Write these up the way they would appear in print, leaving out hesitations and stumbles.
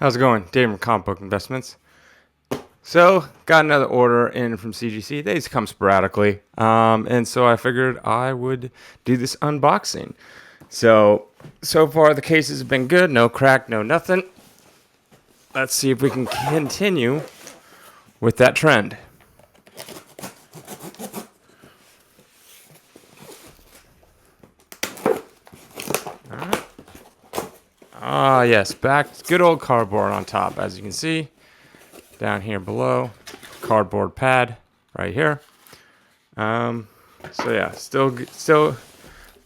How's it going? Dave from Comic Book Investments. So, got another order in from CGC. They just come sporadically. And so I figured I would do this unboxing. So far the cases have been good. No crack, no nothing. Let's see if we can continue with that trend. Ah, yes, back good old cardboard on top, as you can see. Down here below, cardboard pad right here. So yeah, still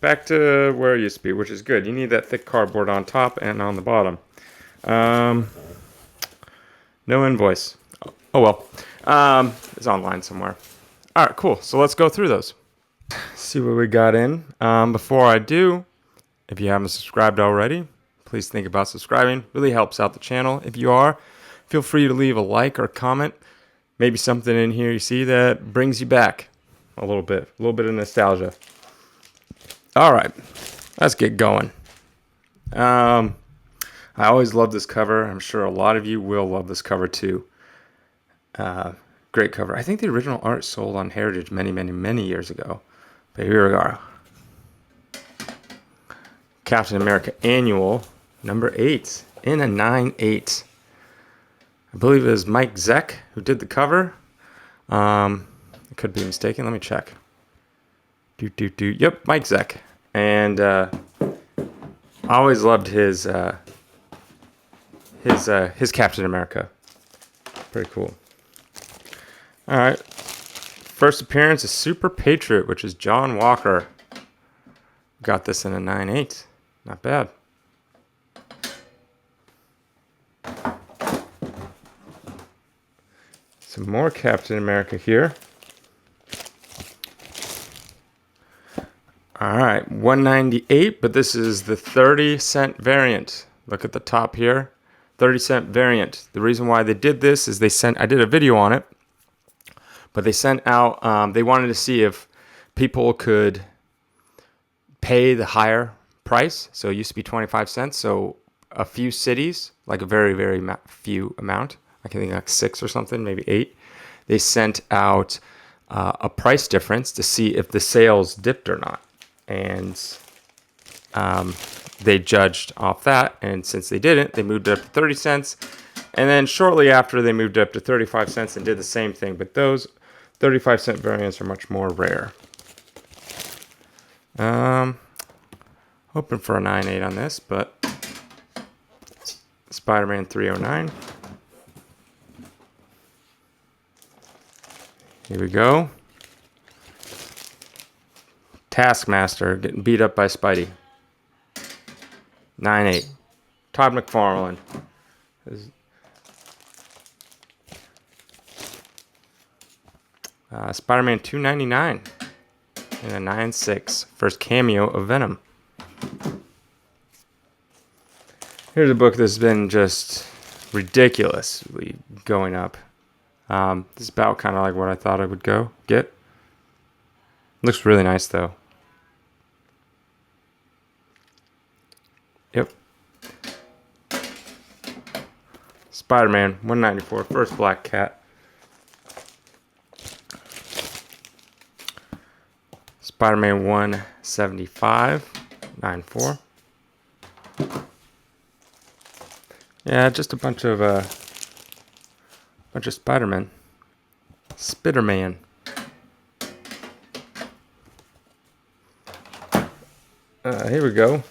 back to where it used to be, which is good. You need that thick cardboard on top and on the bottom. No invoice. Oh well. It's online somewhere. All right, cool. So let's go through those. See what we got in. Before I do, if you haven't subscribed already, please think about subscribing. Really helps out the channel. If you are, feel free to leave a like or comment. Maybe something in here you see that brings you back a little bit of nostalgia. All right, let's get going. I always love this cover. I'm sure a lot of you will love this cover too. Great cover. I think the original art sold on Heritage many years ago. But here we are. Captain America Annual, number 8, in a 9/8. I believe it was Mike Zeck who did the cover. I could be mistaken. Let me check. Yep, Mike Zeck. And I always loved his Captain America. Pretty cool. All right. First appearance is Super Patriot, which is John Walker. Got this in a 9/8. Not bad. Some more Captain America here. All right, 198, but this is the 30-cent variant. Look at the top here, 30-cent variant. The reason why they did this is I did a video on it, but they sent out, they wanted to see if people could pay the higher price. So it used to be 25 cents. So a few cities, like a very few amount, I can think like 6 or something, maybe 8. They sent out a price difference to see if the sales dipped or not. And they judged off that. And since they didn't, they moved it up to 30 cents. And then shortly after, they moved it up to 35 cents and did the same thing. But those 35-cent variants are much more rare. Hoping for a 9/8 on this, but Spider-Man 309. Here we go. Taskmaster getting beat up by Spidey. 9/8. Todd McFarlane. Spider-Man 299 in a 9/6. First cameo of Venom. Here's a book that's been just ridiculously going up. This is about kind of like what I thought I would get. Looks really nice though. Yep. Spider-Man 194, first Black Cat. Spider-Man 175, 9/4. Yeah, just a bunch of Spider-Man. Spider-Man. Here we go.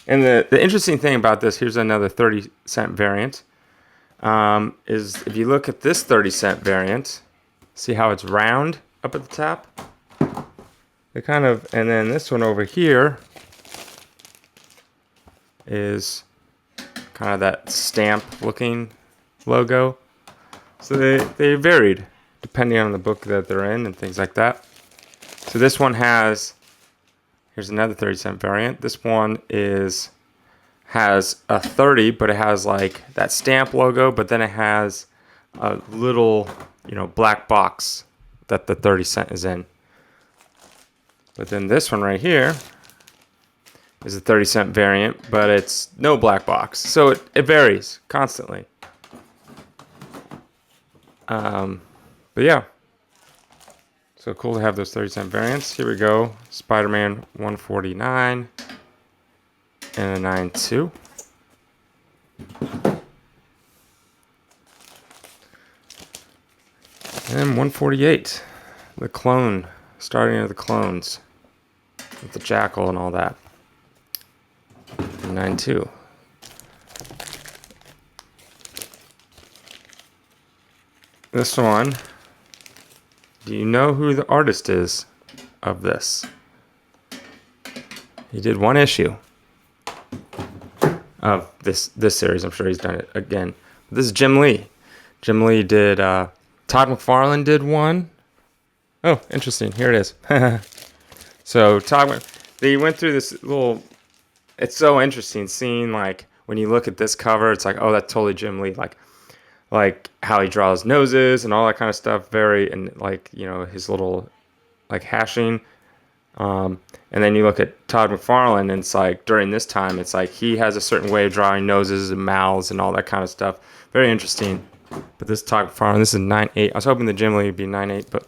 And the interesting thing about this, here's another 30-cent variant, is if you look at this 30-cent variant, see how it's round up at the top? And then this one over here is kind of that stamp looking logo. So they varied depending on the book that they're in and things like that. So this one here's another 30-cent variant. This one has a 30, but it has like that stamp logo, but then it has a little, black box that the 30 cent is in. But then this one right here is a 30-cent variant, but it's no black box. So it varies constantly. But yeah. So cool to have those 30-cent variants. Here we go. Spider-Man 149 and a 9.2. And 148. The clone. Starting of the clones. With the jackal and all that. 9.2. This one. Do you know who the artist is of this? He did one issue of this series. I'm sure he's done it again. This is Jim Lee. Jim Lee did. Todd McFarlane did one. Oh, interesting. Here it is. So they went through this little. It's so interesting seeing like when you look at this cover. It's like, oh, that's totally Jim Lee. Like how he draws noses and all that kind of stuff. And like, you know, his little like hashing. And then you look at Todd McFarlane, and it's like during this time, it's like he has a certain way of drawing noses and mouths and all that kind of stuff. Very interesting. But this Todd McFarlane, this is 9.8. I was hoping the Jim Lee would be 9.8, but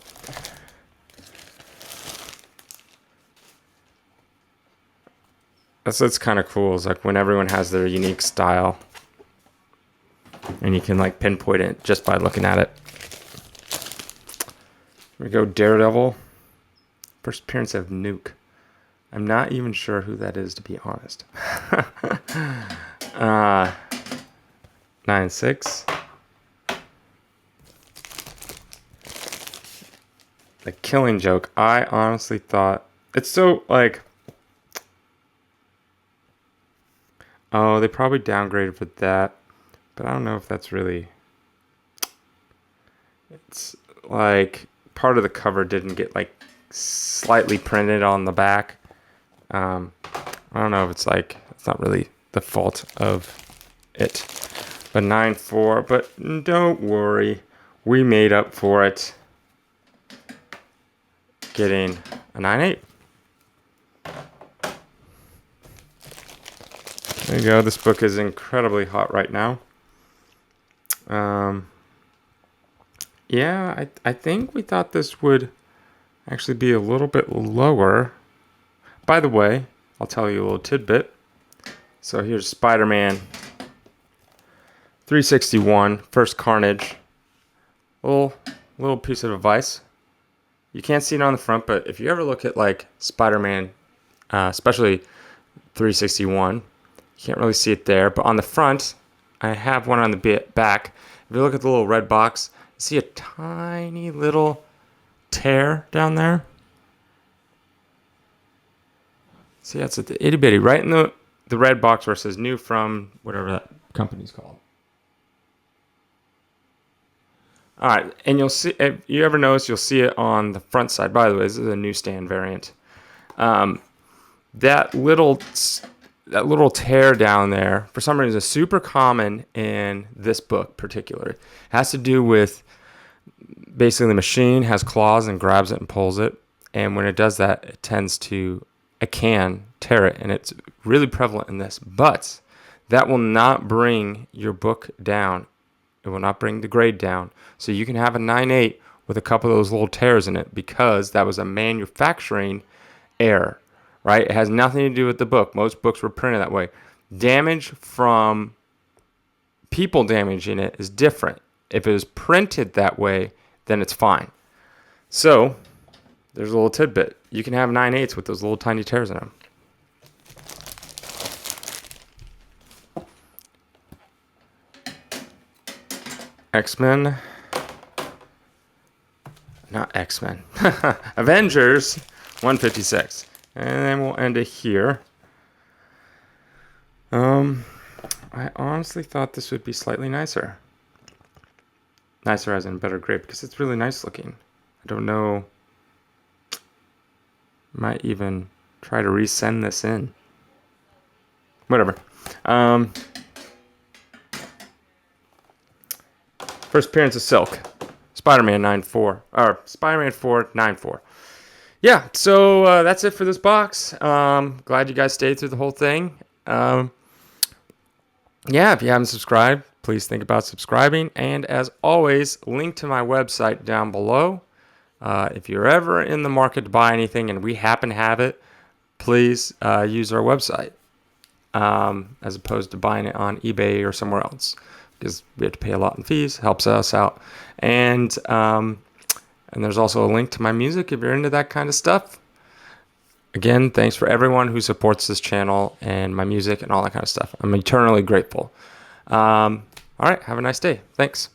that's kind of cool. It's like when everyone has their unique style, and you can like pinpoint it just by looking at it. Here we go, Daredevil. First appearance of Nuke. I'm not even sure who that is, to be honest. 9.6. The Killing Joke. I honestly thought it's so like. Oh, they probably downgraded for that, but I don't know if that's really. It's like part of the cover didn't get like slightly printed on the back. I don't know if it's like, it's not really the fault of it. But 9.4, but don't worry, we made up for it. Getting a 9.8. There you go. This book is incredibly hot right now. Yeah, I think we thought this would actually be a little bit lower. By the way, I'll tell you a little tidbit. So here's Spider-Man 361, First Carnage. Little piece of advice. You can't see it on the front, but if you ever look at like Spider-Man, especially 361, you can't really see it there. But on the front, I have one on the back. If you look at the little red box, you see a tiny little tear down there. See, that's at the itty bitty, right in the red box where it says new from whatever that company's called. All right, and you'll see, if you ever notice, you'll see it on the front side. By the way, this is a newsstand variant. That little tear down there, for some reason, is super common in this book particularly. It has to do with basically the machine has claws and grabs it and pulls it. And when it does that, it can tear it. And it's really prevalent in this. But that will not bring your book down. It will not bring the grade down. So you can have a 9.8 with a couple of those little tears in it because that was a manufacturing error, right? It has nothing to do with the book. Most books were printed that way. Damage from people damaging it is different. If it was printed that way, then it's fine. So there's a little tidbit. You can have 9.8s with those little tiny tears in them. X-Men. Not X-Men. Avengers 156. And then we'll end it here. I honestly thought this would be slightly nicer. Nicer as in better grade because it's really nice looking. I don't know. Might even try to resend this in. Whatever. First appearance of Silk. Spider-Man 9.4. Or Spider-Man 4, 9.4. yeah, so that's it for this box. Glad you guys stayed through the whole thing. Yeah, if you haven't subscribed, please think about subscribing. And as always, link to my website down below. If you're ever in the market to buy anything and we happen to have it, please use our website as opposed to buying it on eBay or somewhere else, because we have to pay a lot in fees. Helps us out. And there's also a link to my music if you're into that kind of stuff. Again, thanks for everyone who supports this channel and my music and all that kind of stuff. I'm eternally grateful. All right, have a nice day. Thanks.